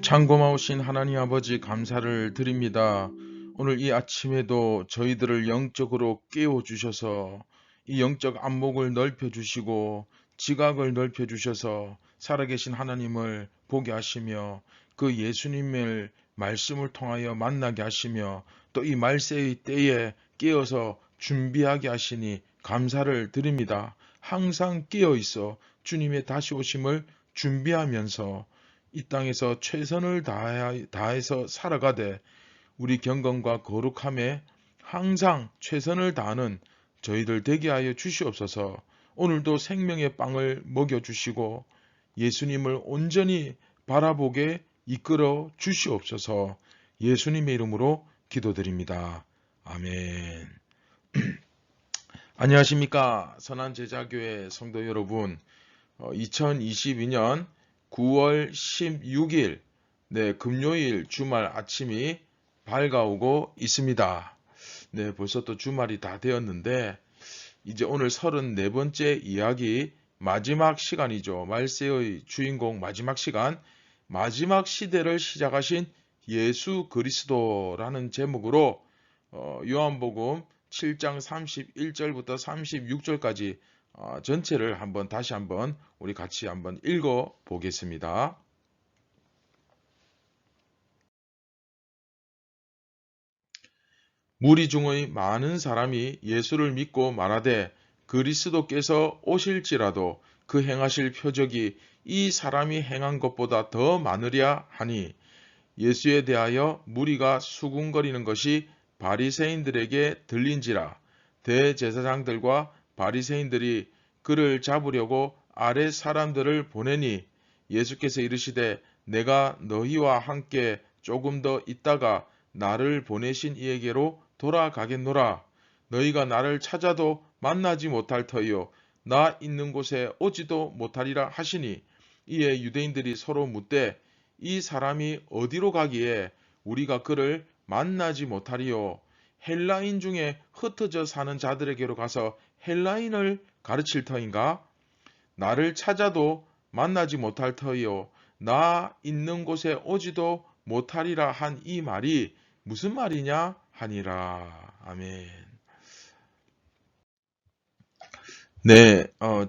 참 고마우신 하나님 아버지 감사를 드립니다. 오늘 이 아침에도 저희들을 영적으로 깨워주셔서 이 영적 안목을 넓혀주시고 지각을 넓혀주셔서 살아계신 하나님을 보게 하시며 그 예수님의 말씀을 통하여 만나게 하시며 또 이 말세의 때에 깨어서 준비하게 하시니 감사를 드립니다. 항상 깨어있어 주님의 다시 오심을 준비하면서 이 땅에서 최선을 다해서 살아가되 우리 경건과 거룩함에 항상 최선을 다하는 저희들 되게 하여 주시옵소서. 오늘도 생명의 빵을 먹여주시고 예수님을 온전히 바라보게 이끌어 주시옵소서. 예수님의 이름으로 기도드립니다. 아멘. 안녕하십니까 선한제자교회 성도 여러분. 2022년 9월 16일 금요일 주말 아침이 밝아오고 있습니다. 벌써 또 주말이 다 되었는데 이제 오늘 34번째 이야기 마지막 시간이죠. 말세의 주인공 마지막 시간, 마지막 시대를 시작하신 예수 그리스도라는 제목으로 요한복음 7장 31절부터 36절까지 전체를 다시 한번 우리 같이 한번 읽어 보겠습니다. 무리 중의 많은 사람이 예수를 믿고 말하되 그리스도께서 오실지라도 그 행하실 표적이 이 사람이 행한 것보다 더 많으랴 하니 예수에 대하여 무리가 수군거리는 것이 바리새인들에게 들린지라. 대제사장들과 바리새인들이 그를 잡으려고 아랫 사람들을 보내니 예수께서 이르시되 내가 너희와 함께 조금 더 있다가 나를 보내신 이에게로 돌아가겠노라. 너희가 나를 찾아도 만나지 못할 터이요 나 있는 곳에 오지도 못하리라 하시니 이에 유대인들이 서로 묻되 이 사람이 어디로 가기에 우리가 그를 만나지 못하리요. 헬라인 중에 흩어져 사는 자들에게로 가서 헬라인을 가르칠 터인가? 나를 찾아도 만나지 못할 터이요. 나 있는 곳에 오지도 못하리라 한 이 말이 무슨 말이냐 하니라. 아멘.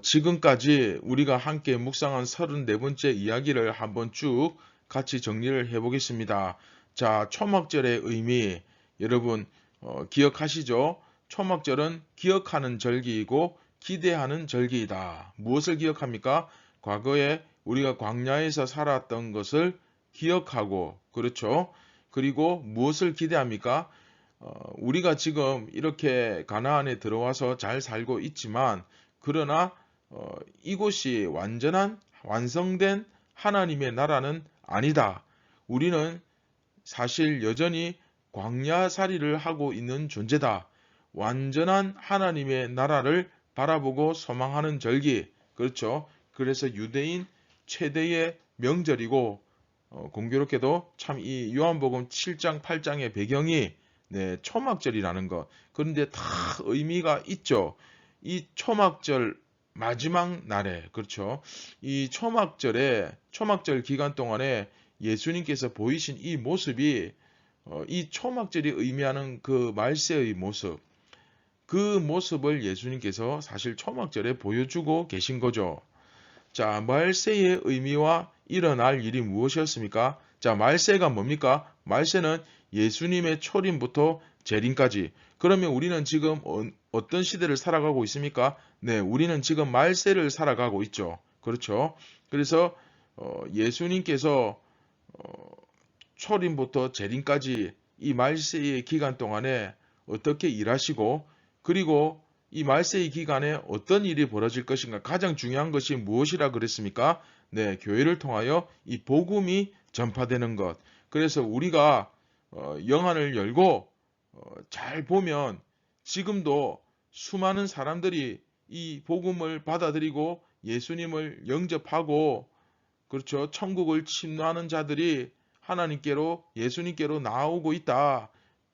지금까지 우리가 함께 묵상한 34번째 이야기를 한번 쭉 같이 정리를 해보겠습니다. 자, 초막절의 의미 여러분 기억하시죠? 초막절은 기억하는 절기이고 기대하는 절기이다. 무엇을 기억합니까? 과거에 우리가 광야에서 살았던 것을 기억하고 그렇죠? 그리고 무엇을 기대합니까? 우리가 지금 이렇게 가나안에 들어와서 잘 살고 있지만 그러나 이곳이 완성된 하나님의 나라는 아니다. 우리는 사실 여전히 광야살이를 하고 있는 존재다. 완전한 하나님의 나라를 바라보고 소망하는 절기. 그렇죠. 그래서 유대인 최대의 명절이고 공교롭게도 참 이 요한복음 7장 8장의 배경이 초막절이라는 것. 그런데 다 의미가 있죠. 이 초막절 마지막 날에 그렇죠. 이 초막절 기간 동안에 예수님께서 보이신 이 모습이 이 초막절이 의미하는 그 말세의 모습, 그 모습을 예수님께서 사실 초막절에 보여주고 계신 거죠. 자, 말세의 의미와 일어날 일이 무엇이었습니까? 자, 말세가 뭡니까? 말세는 예수님의 초림부터 재림까지. 그러면 우리는 지금 어떤 시대를 살아가고 있습니까? 우리는 지금 말세를 살아가고 있죠. 그렇죠? 그래서 예수님께서 초림부터 재림까지 이 말세의 기간 동안에 어떻게 일하시고 그리고 이 말세의 기간에 어떤 일이 벌어질 것인가 가장 중요한 것이 무엇이라 그랬습니까? 교회를 통하여 이 복음이 전파되는 것. 그래서 우리가 영안을 열고 잘 보면 지금도 수많은 사람들이 이 복음을 받아들이고 예수님을 영접하고 그렇죠. 천국을 침노하는 자들이 하나님께로 예수님께로 나오고 있다.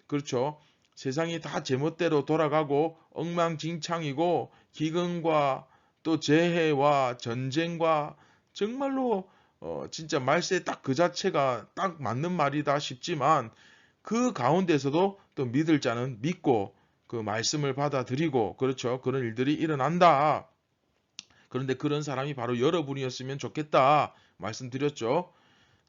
그렇죠. 세상이 다 제멋대로 돌아가고 엉망진창이고 기근과 또 재해와 전쟁과 정말로 진짜 말세 딱 그 자체가 딱 맞는 말이다 싶지만 그 가운데서도 또 믿을 자는 믿고 그 말씀을 받아들이고 그렇죠. 그런 일들이 일어난다. 그런데 그런 사람이 바로 여러분이었으면 좋겠다 말씀드렸죠.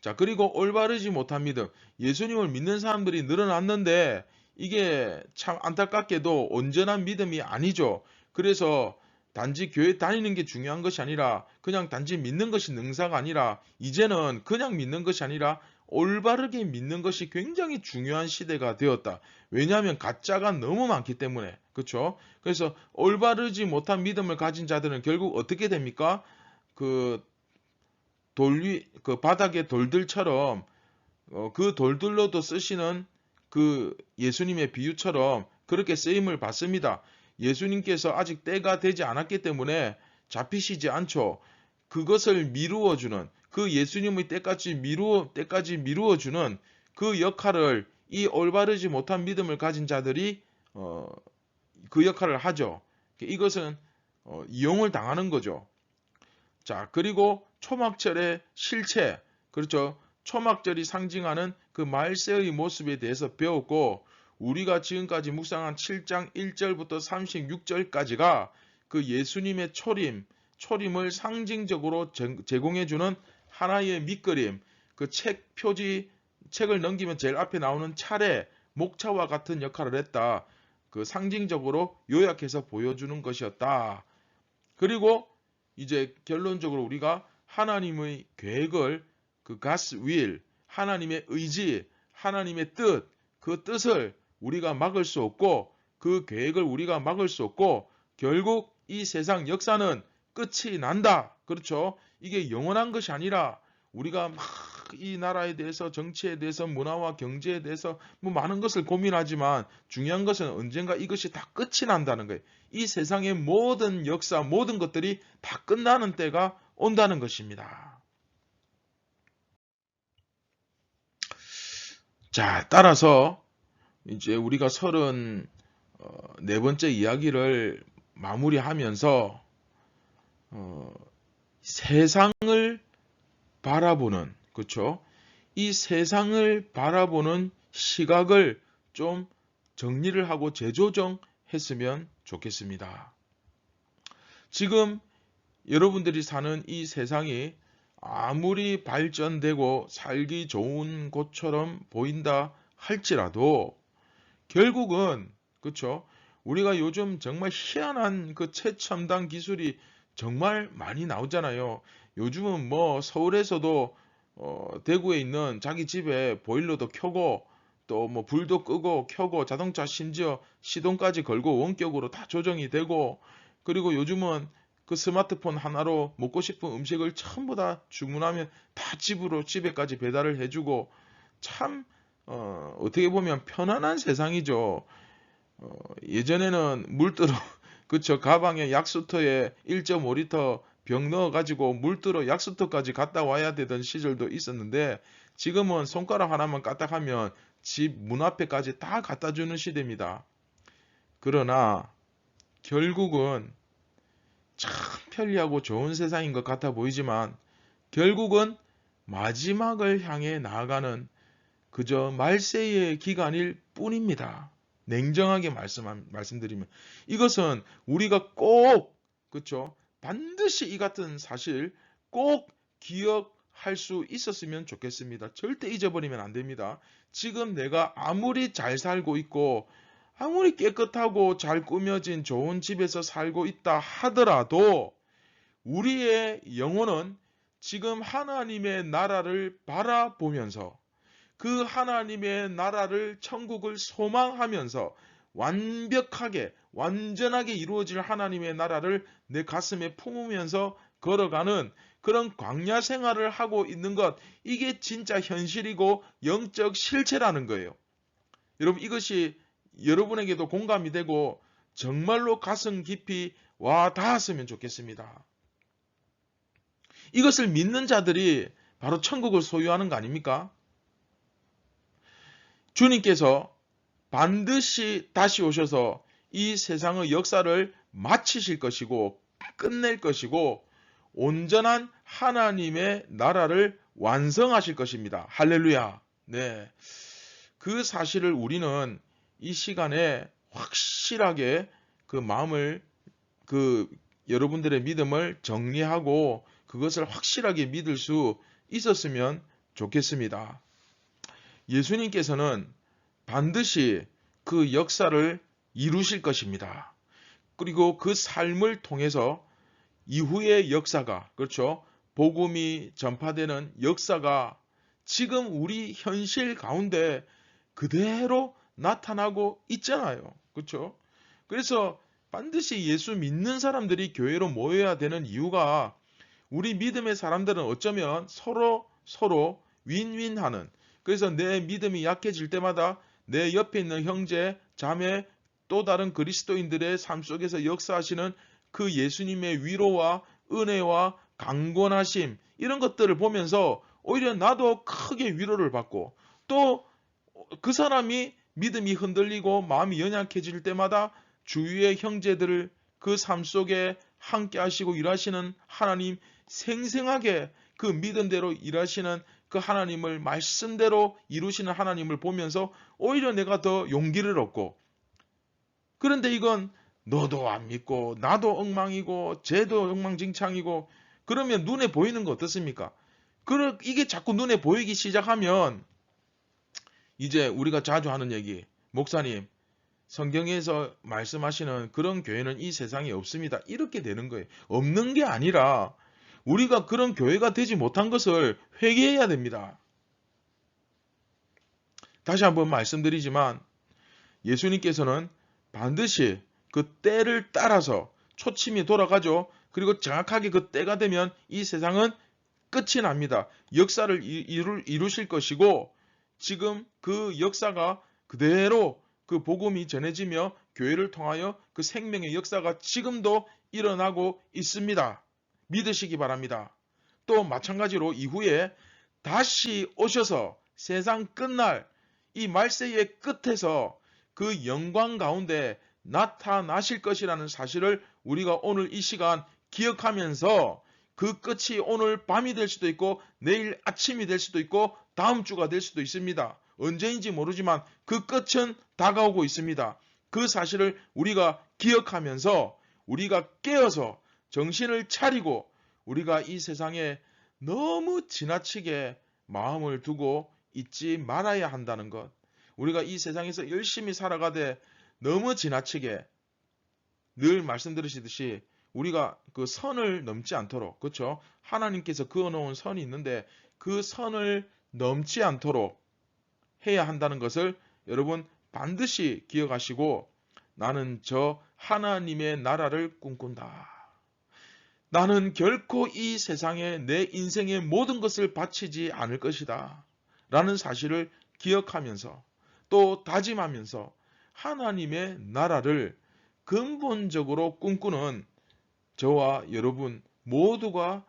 자, 그리고 올바르지 못한 믿음. 예수님을 믿는 사람들이 늘어났는데 이게 참 안타깝게도 온전한 믿음이 아니죠. 그래서 단지 교회 다니는 게 중요한 것이 아니라 그냥 단지 믿는 것이 능사가 아니라 이제는 그냥 믿는 것이 아니라 올바르게 믿는 것이 굉장히 중요한 시대가 되었다. 왜냐하면 가짜가 너무 많기 때문에. 그렇죠? 그래서 올바르지 못한 믿음을 가진 자들은 결국 어떻게 됩니까? 그 그 바닥의 돌들처럼 그 돌들로도 쓰시는 그 예수님의 비유처럼 그렇게 쓰임을 받습니다. 예수님께서 아직 때가 되지 않았기 때문에 잡히시지 않죠. 그것을 미루어주는 그 예수님의 때까지 미루어주는 그 역할을 이 올바르지 못한 믿음을 가진 자들이 그 역할을 하죠. 이것은 이용을 당하는 거죠. 자, 그리고 초막절의 실체, 그렇죠. 초막절이 상징하는 그 말세의 모습에 대해서 배웠고 우리가 지금까지 묵상한 7장 1절부터 36절까지가 그 예수님의 초림을 상징적으로 제공해주는 하나의 밑그림, 그 책을 넘기면 제일 앞에 나오는 차례, 목차와 같은 역할을 했다. 그 상징적으로 요약해서 보여주는 것이었다. 그리고 이제 결론적으로 우리가 하나님의 계획을 그 God's will, 하나님의 의지, 하나님의 뜻, 그 뜻을 우리가 막을 수 없고 그 계획을 우리가 막을 수 없고 결국 이 세상 역사는 끝이 난다. 그렇죠? 이게 영원한 것이 아니라 우리가 막 이 나라에 대해서 정치에 대해서 문화와 경제에 대해서 뭐 많은 것을 고민하지만 중요한 것은 언젠가 이것이 다 끝이 난다는 거예요. 이 세상의 모든 역사, 모든 것들이 다 끝나는 때가 온다는 것입니다. 자, 따라서 이제 우리가 34번째 이야기를 마무리하면서 세상을 바라보는, 그렇죠? 이 세상을 바라보는 시각을 좀 정리를 하고 재조정했으면 좋겠습니다. 지금 여러분들이 사는 이 세상이 아무리 발전되고 살기 좋은 곳처럼 보인다 할지라도 결국은 그렇죠? 우리가 요즘 정말 희한한 그 최첨단 기술이 정말 많이 나오잖아요. 요즘은 뭐 서울에서도 대구에 있는 자기 집에 보일러도 켜고 또 뭐 불도 끄고 켜고 자동차 심지어 시동까지 걸고 원격으로 다 조정이 되고 그리고 요즘은 그 스마트폰 하나로 먹고 싶은 음식을 전부 다 주문하면 다 집에까지 배달을 해주고 참 어떻게 보면 편안한 세상이죠. 예전에는 물들어 그쵸 가방에 약수터에 1.5리터 병 넣어가지고 물들어 약수터까지 갔다 와야 되던 시절도 있었는데 지금은 손가락 하나만 까딱하면 집 문 앞에까지 다 갖다 주는 시대입니다. 그러나 결국은 참 편리하고 좋은 세상인 것 같아 보이지만 결국은 마지막을 향해 나아가는 그저 말세의 기간일 뿐입니다. 냉정하게 말씀드리면 이것은 우리가 꼭 그렇죠? 반드시 이 같은 사실 꼭 기억할 수 있었으면 좋겠습니다. 절대 잊어버리면 안 됩니다. 지금 내가 아무리 잘 살고 있고 아무리 깨끗하고 잘 꾸며진 좋은 집에서 살고 있다 하더라도 우리의 영혼은 지금 하나님의 나라를 바라보면서 그 하나님의 나라를 천국을 소망하면서 완벽하게 완전하게 이루어질 하나님의 나라를 내 가슴에 품으면서 걸어가는 그런 광야 생활을 하고 있는 것 이게 진짜 현실이고 영적 실체라는 거예요. 여러분 이것이 여러분에게도 공감이 되고 정말로 가슴 깊이 와 닿았으면 좋겠습니다. 이것을 믿는 자들이 바로 천국을 소유하는 거 아닙니까? 주님께서 반드시 다시 오셔서 이 세상의 역사를 마치실 것이고 끝낼 것이고 온전한 하나님의 나라를 완성하실 것입니다. 할렐루야. 네. 그 사실을 우리는 이 시간에 확실하게 그 마음을, 여러분들의 믿음을 정리하고 그것을 확실하게 믿을 수 있었으면 좋겠습니다. 예수님께서는 반드시 그 역사를 이루실 것입니다. 그리고 그 삶을 통해서 이후의 역사가, 그렇죠? 복음이 전파되는 역사가 지금 우리 현실 가운데 그대로 나타나고 있잖아요. 그렇죠? 그래서 반드시 예수 믿는 사람들이 교회로 모여야 되는 이유가, 우리 믿음의 사람들은 어쩌면 서로 윈윈하는, 그래서 내 믿음이 약해질 때마다 내 옆에 있는 형제, 자매, 또 다른 그리스도인들의 삶 속에서 역사하시는 그 예수님의 위로와 은혜와 강권하심, 이런 것들을 보면서 오히려 나도 크게 위로를 받고, 또 그 사람이 믿음이 흔들리고 마음이 연약해질 때마다 주위의 형제들을 그 삶 속에 함께 하시고 일하시는 하나님, 생생하게 그 믿음대로 일하시는 그 하나님을, 말씀대로 이루시는 하나님을 보면서 오히려 내가 더 용기를 얻고, 그런데 이건 너도 안 믿고 나도 엉망이고 쟤도 엉망진창이고 그러면 눈에 보이는 거 어떻습니까? 이게 자꾸 눈에 보이기 시작하면 이제 우리가 자주 하는 얘기, 목사님 성경에서 말씀하시는 그런 교회는 이 세상에 없습니다, 이렇게 되는 거예요. 없는 게 아니라 우리가 그런 교회가 되지 못한 것을 회개해야 됩니다. 다시 한번 말씀드리지만 예수님께서는 반드시 그 때를 따라서 초침이 돌아가죠. 그리고 정확하게 그 때가 되면 이 세상은 끝이 납니다. 역사를 이루실 것이고, 지금 그 역사가 그대로 그 복음이 전해지며 교회를 통하여 그 생명의 역사가 지금도 일어나고 있습니다. 믿으시기 바랍니다. 또 마찬가지로 이후에 다시 오셔서 세상 끝날 이 말세의 끝에서 그 영광 가운데 나타나실 것이라는 사실을 우리가 오늘 이 시간 기억하면서, 그 끝이 오늘 밤이 될 수도 있고 내일 아침이 될 수도 있고 다음 주가 될 수도 있습니다. 언제인지 모르지만 그 끝은 다가오고 있습니다. 그 사실을 우리가 기억하면서 우리가 깨어서 정신을 차리고, 우리가 이 세상에 너무 지나치게 마음을 두고 있지 말아야 한다는 것, 우리가 이 세상에서 열심히 살아가되 너무 지나치게, 늘 말씀드리시듯이 우리가 그 선을 넘지 않도록, 그렇죠? 하나님께서 그어놓은 선이 있는데 그 선을 넘지 않도록 해야 한다는 것을 여러분 반드시 기억하시고, 나는 저 하나님의 나라를 꿈꾼다. 나는 결코 이 세상에 내 인생의 모든 것을 바치지 않을 것이다. 라는 사실을 기억하면서 또 다짐하면서 하나님의 나라를 근본적으로 꿈꾸는 저와 여러분 모두가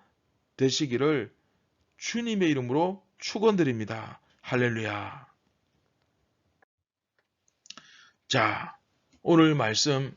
되시기를 주님의 이름으로 축원드립니다. 할렐루야. 자, 오늘 말씀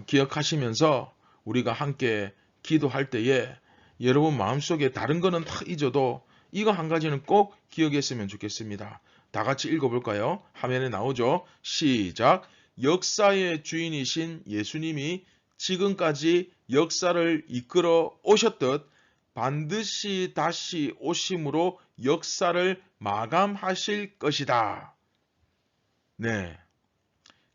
기억하시면서 우리가 함께 기도할 때에 여러분 마음속에 다른 거는 다 잊어도 이거 한 가지는 꼭 기억했으면 좋겠습니다. 다 같이 읽어볼까요? 화면에 나오죠? 시작! 역사의 주인이신 예수님이 지금까지 역사를 이끌어 오셨듯 반드시 다시 오심으로 역사를 마감하실 것이다. 네.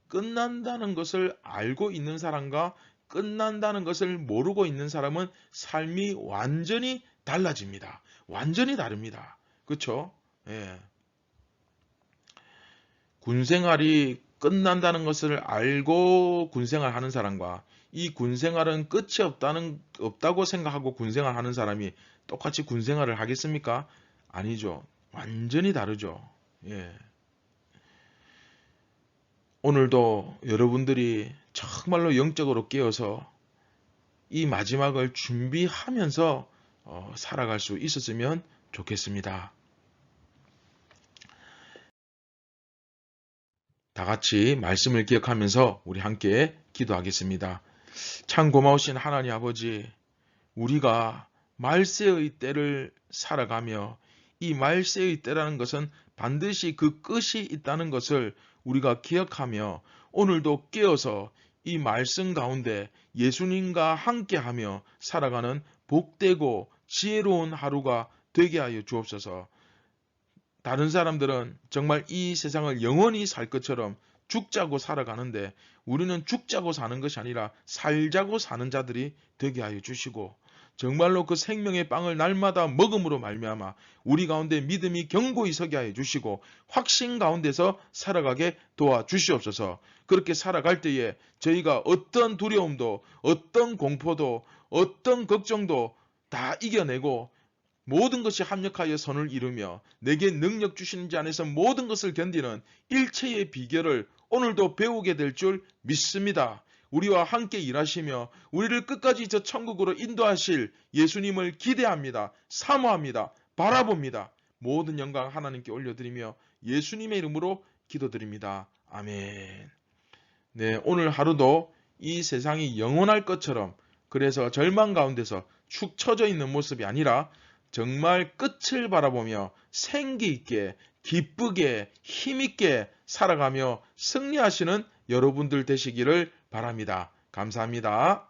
끝난다는 것을 알고 있는 사람과 끝난다는 것을 모르고 있는 사람은 삶이 완전히 달라집니다. 완전히 다릅니다. 그렇죠? 예. 군생활이 끝난다는 것을 알고 군생활 하는 사람과 이 군생활은 끝이 없다고 생각하고 군생활 하는 사람이 똑같이 군생활을 하겠습니까? 아니죠. 완전히 다르죠. 예. 오늘도 여러분들이 정말로 영적으로 깨어서 이 마지막을 준비하면서 살아갈 수 있었으면 좋겠습니다. 다 같이 말씀을 기억하면서 우리 함께 기도하겠습니다. 참 고마우신 하나님 아버지, 우리가 말세의 때를 살아가며 이 말세의 때라는 것은 반드시 그 끝이 있다는 것을 우리가 기억하며 오늘도 깨어서 이 말씀 가운데 예수님과 함께하며 살아가는 복되고 지혜로운 하루가 되게 하여 주옵소서. 다른 사람들은 정말 이 세상을 영원히 살 것처럼 죽자고 살아가는데 우리는 죽자고 사는 것이 아니라 살자고 사는 자들이 되게 하여 주시고 정말로 그 생명의 빵을 날마다 먹음으로 말미암아 우리 가운데 믿음이 견고히 서게 하여 주시고 확신 가운데서 살아가게 도와주시옵소서. 그렇게 살아갈 때에 저희가 어떤 두려움도 어떤 공포도 어떤 걱정도 다 이겨내고 모든 것이 합력하여 선을 이루며 내게 능력 주시는 자 안에서 모든 것을 견디는 일체의 비결을 오늘도 배우게 될 줄 믿습니다. 우리와 함께 일하시며 우리를 끝까지 저 천국으로 인도하실 예수님을 기대합니다. 사모합니다. 바라봅니다. 모든 영광 하나님께 올려드리며 예수님의 이름으로 기도드립니다. 아멘. 네, 오늘 하루도 이 세상이 영원할 것처럼 그래서 절망 가운데서 축 처져 있는 모습이 아니라 정말 끝을 바라보며 생기 있게 기쁘게 힘있게 살아가며 승리하시는 여러분들 되시기를 바랍니다. 감사합니다.